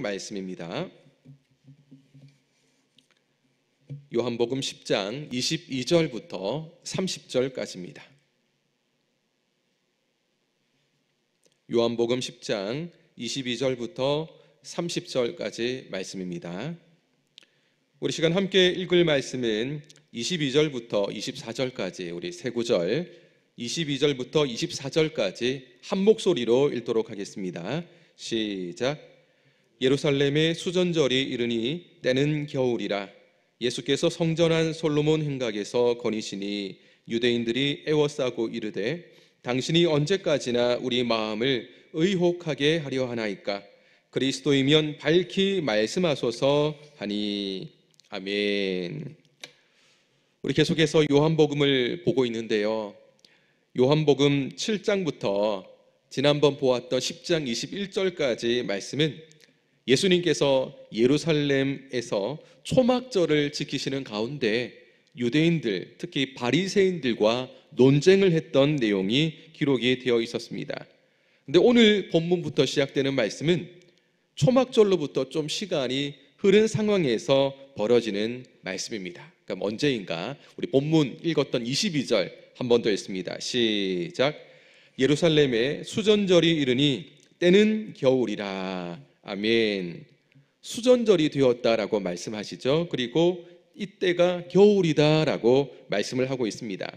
말씀입니다. 요한복음 10장 22절부터 30절까지입니다. 요한복음 10장 22절부터 30절까지 말씀입니다. 우리 시간 함께 읽을 말씀은 22절부터 24절까지 우리 세 구절 22절부터 24절까지 한 목소리로 읽도록 하겠습니다. 시작. 예루살렘의 수전절이 이르니 때는 겨울이라. 예수께서 성전한 솔로몬 행각에서 거니시니 유대인들이 애워싸고 이르되 당신이 언제까지나 우리 마음을 의혹하게 하려 하나이까. 그리스도이면 밝히 말씀하소서 하니. 아멘. 우리 계속해서 요한복음을 보고 있는데요, 요한복음 7장부터 지난번 보았던 10장 21절까지 말씀은 예수님께서 예루살렘에서 초막절을 지키시는 가운데 유대인들, 특히 바리새인들과 논쟁을 했던 내용이 기록이 되어 있었습니다. 그런데 오늘 본문부터 시작되는 말씀은 초막절로부터 좀 시간이 흐른 상황에서 벌어지는 말씀입니다. 그럼 언제인가? 우리 본문 읽었던 22절 한 번 더 읽습니다. 시작. 예루살렘에 수전절이 이르니 때는 겨울이라. 아멘. 수전절이 되었다라고 말씀하시죠. 그리고 이때가 겨울이다라고 말씀을 하고 있습니다.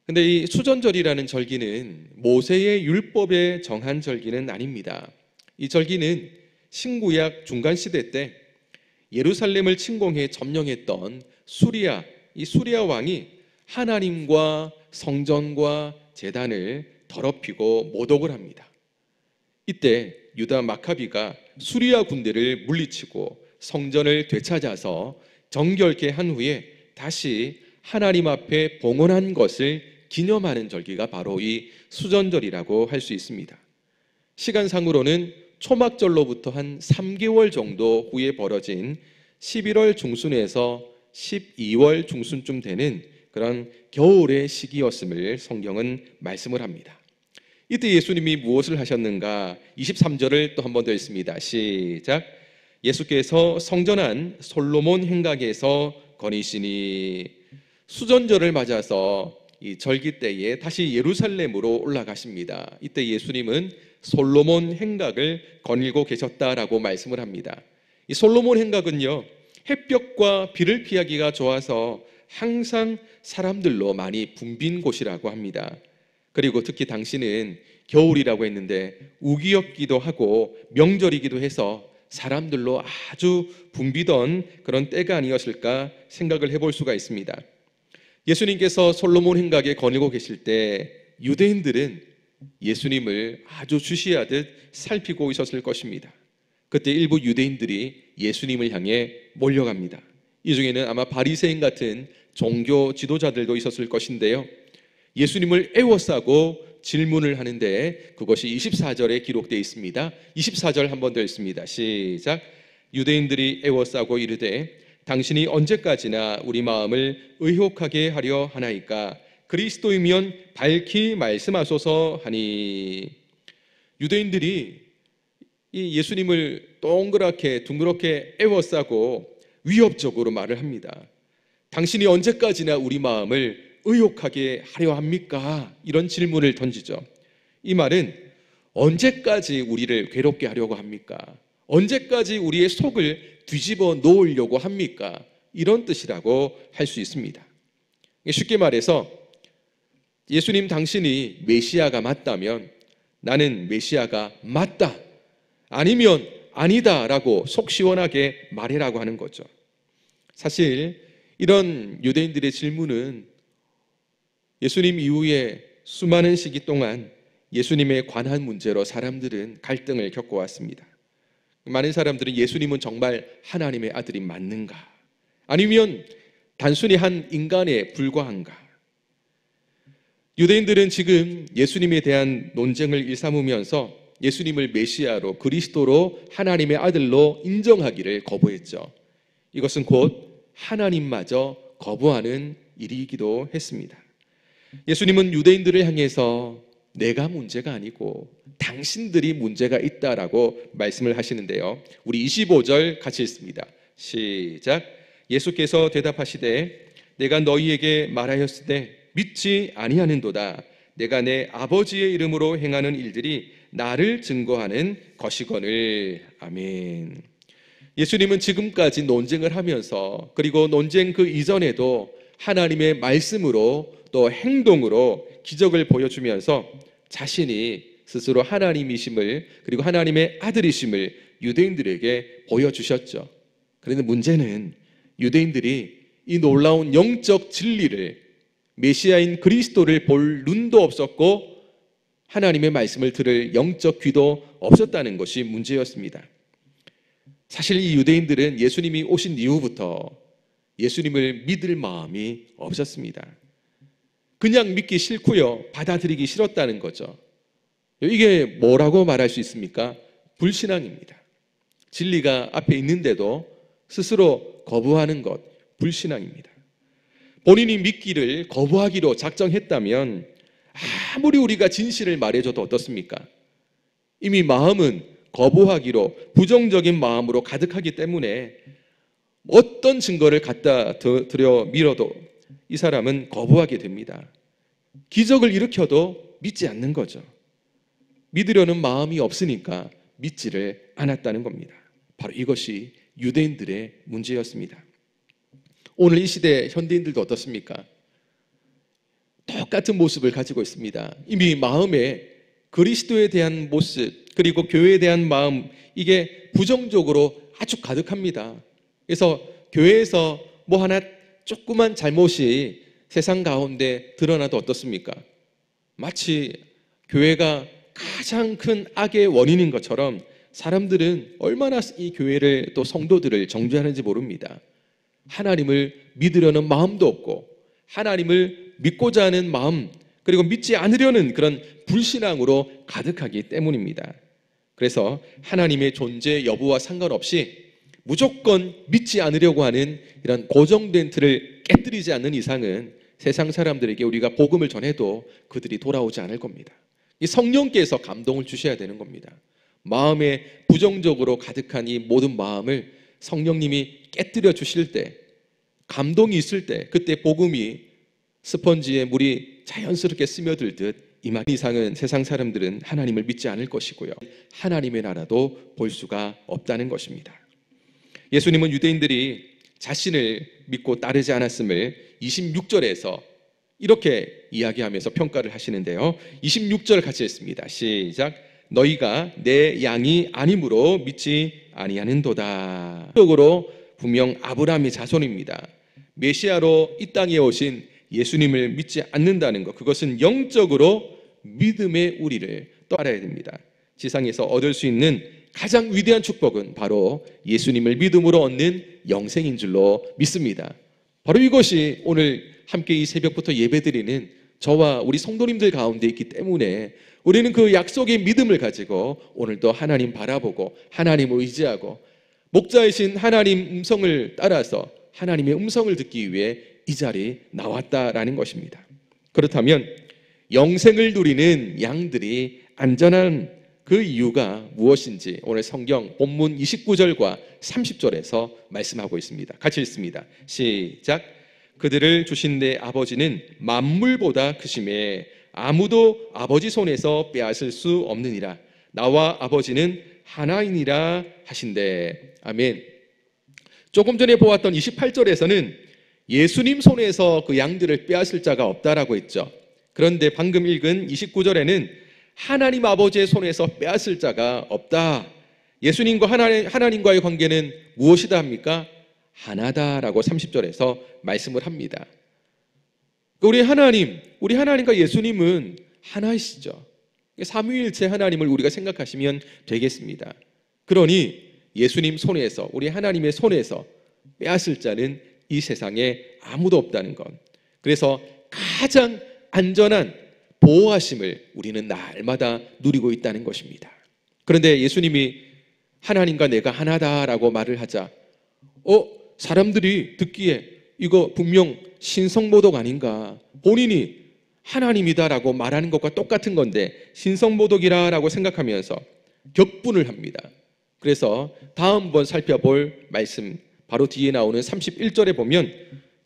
근데 이 수전절이라는 절기는 모세의 율법에 정한 절기는 아닙니다. 이 절기는 신구약 중간시대 때 예루살렘을 침공해 점령했던 이 수리아 왕이 하나님과 성전과 제단을 더럽히고 모독을 합니다. 이때 유다 마카비가 수리아 군대를 물리치고 성전을 되찾아서 정결케 한 후에 다시 하나님 앞에 봉헌한 것을 기념하는 절기가 바로 이 수전절이라고 할 수 있습니다. 시간상으로는 초막절로부터 한 3개월 정도 후에 벌어진 11월 중순에서 12월 중순쯤 되는 그런 겨울의 시기였음을 성경은 말씀을 합니다. 이때 예수님이 무엇을 하셨는가? 23절을 또 한 번 더 읽습니다. 시작. 예수께서 성전한 솔로몬 행각에서 거니시니. 수전절을 맞아서 이 절기 때에 다시 예루살렘으로 올라가십니다. 이때 예수님은 솔로몬 행각을 거닐고 계셨다라고 말씀을 합니다. 이 솔로몬 행각은요, 햇볕과 비를 피하기가 좋아서 항상 사람들로 많이 붐빈 곳이라고 합니다. 그리고 특히 당시는 겨울이라고 했는데 우기였기도 하고 명절이기도 해서 사람들로 아주 붐비던 그런 때가 아니었을까 생각을 해볼 수가 있습니다. 예수님께서 솔로몬 행각에 거닐고 계실 때 유대인들은 예수님을 아주 주시하듯 살피고 있었을 것입니다. 그때 일부 유대인들이 예수님을 향해 몰려갑니다. 이 중에는 아마 바리새인 같은 종교 지도자들도 있었을 것인데요, 예수님을 애워싸고 질문을 하는데 그것이 24절에 기록되어 있습니다. 24절 한 번 더 읽습니다. 시작. 유대인들이 애워싸고 이르되 당신이 언제까지나 우리 마음을 의혹하게 하려 하나이까. 그리스도이면 밝히 말씀하소서 하니. 유대인들이 이 예수님을 동그랗게 둥그렇게 애워싸고 위협적으로 말을 합니다. 당신이 언제까지나 우리 마음을 의혹하게 하려 합니까? 이런 질문을 던지죠. 이 말은 언제까지 우리를 괴롭게 하려고 합니까? 언제까지 우리의 속을 뒤집어 놓으려고 합니까? 이런 뜻이라고 할 수 있습니다. 쉽게 말해서 예수님 당신이 메시아가 맞다면 나는 메시아가 맞다, 아니면 아니다 라고 속 시원하게 말해라고 하는 거죠. 사실 이런 유대인들의 질문은 예수님 이후에 수많은 시기 동안 예수님에 관한 문제로 사람들은 갈등을 겪어왔습니다. 많은 사람들은 예수님은 정말 하나님의 아들이 맞는가? 아니면 단순히 한 인간에 불과한가? 유대인들은 지금 예수님에 대한 논쟁을 일삼으면서 예수님을 메시아로, 그리스도로, 하나님의 아들로 인정하기를 거부했죠. 이것은 곧 하나님마저 거부하는 일이기도 했습니다. 예수님은 유대인들을 향해서 내가 문제가 아니고 당신들이 문제가 있다라고 말씀을 하시는데요. 우리 25절 같이 읽습니다. 시작. 예수께서 대답하시되 내가 너희에게 말하였으되 믿지 아니하는도다. 내가 내 아버지의 이름으로 행하는 일들이 나를 증거하는 것이거늘. 아멘. 예수님은 지금까지 논쟁을 하면서, 그리고 논쟁 그 이전에도 하나님의 말씀으로 또 행동으로 기적을 보여주면서 자신이 스스로 하나님이심을, 그리고 하나님의 아들이심을 유대인들에게 보여주셨죠. 그런데 문제는 유대인들이 이 놀라운 영적 진리를, 메시아인 그리스도를 볼 눈도 없었고 하나님의 말씀을 들을 영적 귀도 없었다는 것이 문제였습니다. 사실 이 유대인들은 예수님이 오신 이후부터 예수님을 믿을 마음이 없었습니다. 그냥 믿기 싫고요, 받아들이기 싫었다는 거죠. 이게 뭐라고 말할 수 있습니까? 불신앙입니다. 진리가 앞에 있는데도 스스로 거부하는 것, 불신앙입니다. 본인이 믿기를 거부하기로 작정했다면 아무리 우리가 진실을 말해줘도 어떻습니까? 이미 마음은 거부하기로, 부정적인 마음으로 가득하기 때문에 어떤 증거를 갖다 들여 밀어도 이 사람은 거부하게 됩니다. 기적을 일으켜도 믿지 않는 거죠. 믿으려는 마음이 없으니까 믿지를 않았다는 겁니다. 바로 이것이 유대인들의 문제였습니다. 오늘 이 시대 현대인들도 어떻습니까? 똑같은 모습을 가지고 있습니다. 이미 마음에 그리스도에 대한 모습, 그리고 교회에 대한 마음, 이게 부정적으로 아주 가득합니다. 그래서 교회에서 뭐 하나 조그만 잘못이 세상 가운데 드러나도 어떻습니까? 마치 교회가 가장 큰 악의 원인인 것처럼 사람들은 얼마나 이 교회를, 또 성도들을 정죄하는지 모릅니다. 하나님을 믿으려는 마음도 없고 하나님을 믿고자 하는 마음, 그리고 믿지 않으려는 그런 불신앙으로 가득하기 때문입니다. 그래서 하나님의 존재 여부와 상관없이 무조건 믿지 않으려고 하는 이런 고정된 틀을 깨뜨리지 않는 이상은 세상 사람들에게 우리가 복음을 전해도 그들이 돌아오지 않을 겁니다. 이 성령께서 감동을 주셔야 되는 겁니다. 마음에 부정적으로 가득한 이 모든 마음을 성령님이 깨뜨려 주실 때, 감동이 있을 때, 그때 복음이 스펀지에 물이 자연스럽게 스며들듯 이만 이상은 세상 사람들은 하나님을 믿지 않을 것이고요, 하나님의 나라도 볼 수가 없다는 것입니다. 예수님은 유대인들이 자신을 믿고 따르지 않았음을 26절에서 이렇게 이야기하면서 평가를 하시는데요. 26절 같이 읽습니다. 시작. 너희가 내 양이 아니므로 믿지 아니하는도다. 적으로 분명 아브라함의 자손입니다. 메시아로 이 땅에 오신 예수님을 믿지 않는다는 것, 그것은 영적으로 믿음의 우리를 따라야 됩니다. 지상에서 얻을 수 있는 가장 위대한 축복은 바로 예수님을 믿음으로 얻는 영생인 줄로 믿습니다. 바로 이것이 오늘 함께 이 새벽부터 예배드리는 저와 우리 성도님들 가운데 있기 때문에 우리는 그 약속의 믿음을 가지고 오늘도 하나님 바라보고 하나님을 의지하고 목자이신 하나님 음성을 따라서 하나님의 음성을 듣기 위해 이 자리에 나왔다라는 것입니다. 그렇다면 영생을 누리는 양들이 안전한 그 이유가 무엇인지 오늘 성경 본문 29절과 30절에서 말씀하고 있습니다. 같이 읽습니다. 시작. 그들을 주신 내 아버지는 만물보다 크심에 아무도 아버지 손에서 빼앗을 수 없느니라. 나와 아버지는 하나이니라 하신대. 아멘. 조금 전에 보았던 28절에서는 예수님 손에서 그 양들을 빼앗을 자가 없다라고 했죠. 그런데 방금 읽은 29절에는 하나님 아버지의 손에서 빼앗을 자가 없다. 예수님과 하나님과의 관계는 무엇이다 합니까? 하나다라고 30절에서 말씀을 합니다. 우리 하나님과 예수님은 하나이시죠. 삼위일체 하나님을 우리가 생각하시면 되겠습니다. 그러니 예수님 손에서, 우리 하나님의 손에서 빼앗을 자는 이 세상에 아무도 없다는 것. 그래서 가장 안전한 보호하심을 우리는 날마다 누리고 있다는 것입니다. 그런데 예수님이 하나님과 내가 하나다라고 말을 하자 사람들이 듣기에 이거 분명 신성모독 아닌가, 본인이 하나님이다라고 말하는 것과 똑같은 건데 신성모독이라고 생각하면서 격분을 합니다. 그래서 다음번 살펴볼 말씀 바로 뒤에 나오는 31절에 보면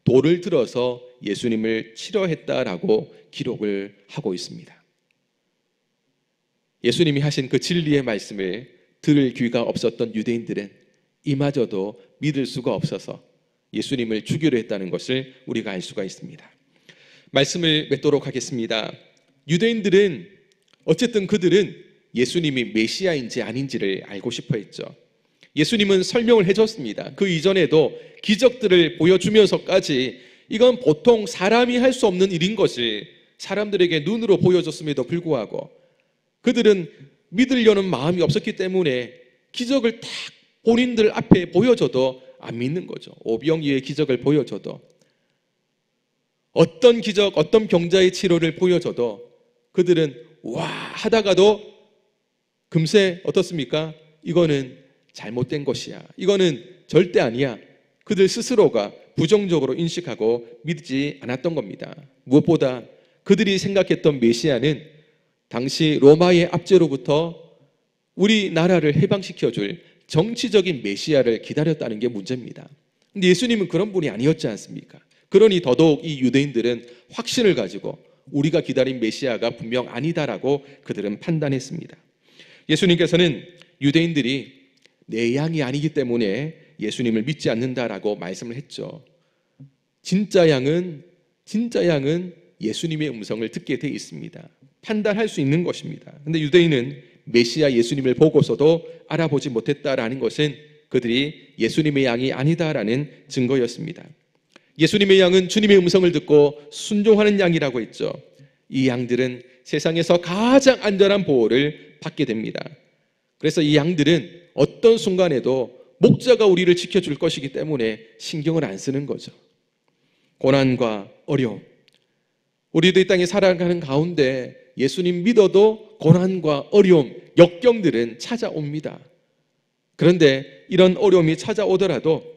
돌을 들어서 예수님을 치려했다라고 기록을 하고 있습니다. 예수님이 하신 그 진리의 말씀을 들을 귀가 없었던 유대인들은 이마저도 믿을 수가 없어서 예수님을 죽이려 했다는 것을 우리가 알 수가 있습니다. 말씀을 맺도록 하겠습니다. 유대인들은 어쨌든 그들은 예수님이 메시아인지 아닌지를 알고 싶어 했죠. 예수님은 설명을 해줬습니다. 그 이전에도 기적들을 보여주면서까지 이건 보통 사람이 할 수 없는 일인 것을 사람들에게 눈으로 보여줬음에도 불구하고 그들은 믿으려는 마음이 없었기 때문에 기적을 딱 본인들 앞에 보여줘도 안 믿는 거죠. 오병이어의 기적을 보여줘도, 어떤 기적, 어떤 병자의 치료를 보여줘도 그들은 와 하다가도 금세 어떻습니까? 이거는 잘못된 것이야, 이거는 절대 아니야, 그들 스스로가 부정적으로 인식하고 믿지 않았던 겁니다. 무엇보다 그들이 생각했던 메시아는 당시 로마의 압제로부터 우리나라를 해방시켜줄 정치적인 메시아를 기다렸다는 게 문제입니다. 근데 예수님은 그런 분이 아니었지 않습니까? 그러니 더더욱 이 유대인들은 확신을 가지고 우리가 기다린 메시아가 분명 아니다라고 그들은 판단했습니다. 예수님께서는 유대인들이 내 양이 아니기 때문에 예수님을 믿지 않는다라고 말씀을 했죠. 진짜 양은 예수님의 음성을 듣게 돼 있습니다. 판단할 수 있는 것입니다. 근데 유대인은 메시아 예수님을 보고서도 알아보지 못했다라는 것은 그들이 예수님의 양이 아니다라는 증거였습니다. 예수님의 양은 주님의 음성을 듣고 순종하는 양이라고 했죠. 이 양들은 세상에서 가장 안전한 보호를 받게 됩니다. 그래서 이 양들은 어떤 순간에도 목자가 우리를 지켜줄 것이기 때문에 신경을 안 쓰는 거죠. 고난과 어려움, 우리도 이 땅에 살아가는 가운데 예수님 믿어도 고난과 어려움, 역경들은 찾아옵니다. 그런데 이런 어려움이 찾아오더라도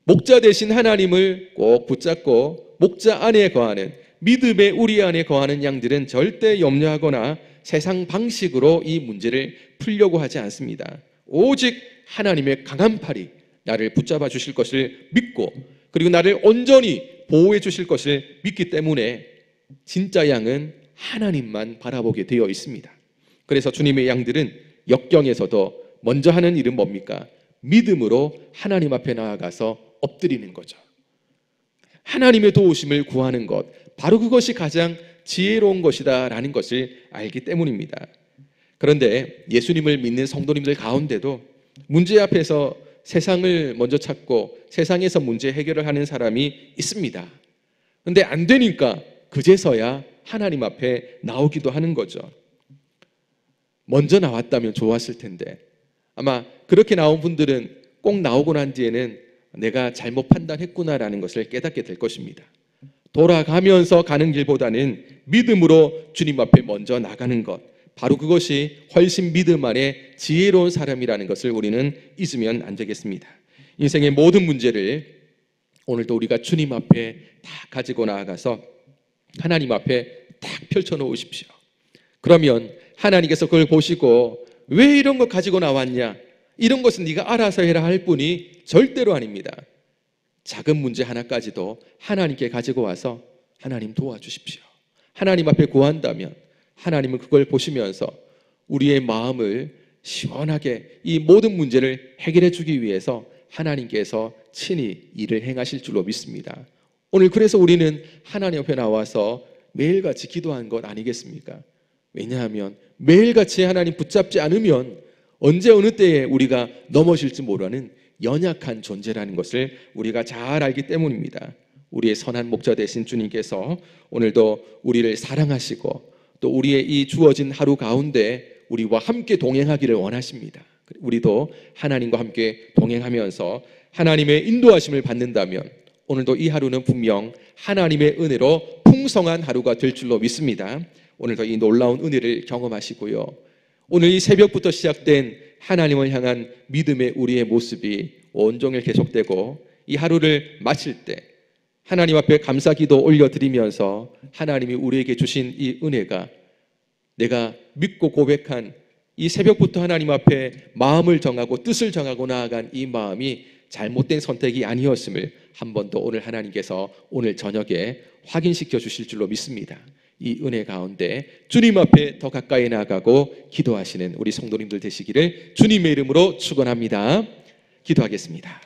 목자 되신 하나님을 꼭 붙잡고 목자 안에 거하는, 믿음의 우리 안에 거하는 양들은 절대 염려하거나 세상 방식으로 이 문제를 풀려고 하지 않습니다. 오직 하나님의 강한 팔이 나를 붙잡아 주실 것을 믿고, 그리고 나를 온전히 보호해 주실 것을 믿기 때문에 진짜 양은 하나님만 바라보게 되어 있습니다. 그래서 주님의 양들은 역경에서도 먼저 하는 일은 뭡니까? 믿음으로 하나님 앞에 나아가서 엎드리는 거죠. 하나님의 도우심을 구하는 것, 바로 그것이 가장 지혜로운 것이다 라는 것을 알기 때문입니다. 그런데 예수님을 믿는 성도님들 가운데도 문제 앞에서 세상을 먼저 찾고 세상에서 문제 해결을 하는 사람이 있습니다. 그런데 안 되니까 그제서야 하나님 앞에 나오기도 하는 거죠. 먼저 나왔다면 좋았을 텐데, 아마 그렇게 나온 분들은 꼭 나오고 난 뒤에는 내가 잘못 판단했구나라는 것을 깨닫게 될 것입니다. 돌아가면서 가는 길보다는 믿음으로 주님 앞에 먼저 나가는 것, 바로 그것이 훨씬 믿음 안에 지혜로운 사람이라는 것을 우리는 잊으면 안 되겠습니다. 인생의 모든 문제를 오늘도 우리가 주님 앞에 다 가지고 나아가서 하나님 앞에 딱 펼쳐놓으십시오. 그러면 하나님께서 그걸 보시고 왜 이런 거 가지고 나왔냐, 이런 것은 네가 알아서 해라 할 분이 절대로 아닙니다. 작은 문제 하나까지도 하나님께 가지고 와서 하나님 도와주십시오, 하나님 앞에 구한다면 하나님은 그걸 보시면서 우리의 마음을 시원하게 이 모든 문제를 해결해 주기 위해서 하나님께서 친히 일을 행하실 줄로 믿습니다. 오늘 그래서 우리는 하나님 앞에 나와서 매일같이 기도한 것 아니겠습니까? 왜냐하면 매일같이 하나님 붙잡지 않으면 언제 어느 때에 우리가 넘어질지 모르는 연약한 존재라는 것을 우리가 잘 알기 때문입니다. 우리의 선한 목자 되신 주님께서 오늘도 우리를 사랑하시고 또 우리의 이 주어진 하루 가운데 우리와 함께 동행하기를 원하십니다. 우리도 하나님과 함께 동행하면서 하나님의 인도하심을 받는다면 오늘도 이 하루는 분명 하나님의 은혜로 풍성한 하루가 될 줄로 믿습니다. 오늘도 이 놀라운 은혜를 경험하시고요, 오늘 이 새벽부터 시작된 하나님을 향한 믿음의 우리의 모습이 온종일 계속되고 이 하루를 마칠 때 하나님 앞에 감사기도 올려드리면서 하나님이 우리에게 주신 이 은혜가 내가 믿고 고백한 이 새벽부터 하나님 앞에 마음을 정하고 뜻을 정하고 나아간 이 마음이 잘못된 선택이 아니었음을 한 번 더 오늘 하나님께서 오늘 저녁에 확인시켜 주실 줄로 믿습니다. 이 은혜 가운데 주님 앞에 더 가까이 나아가고 기도하시는 우리 성도님들 되시기를 주님의 이름으로 축원합니다. 기도하겠습니다.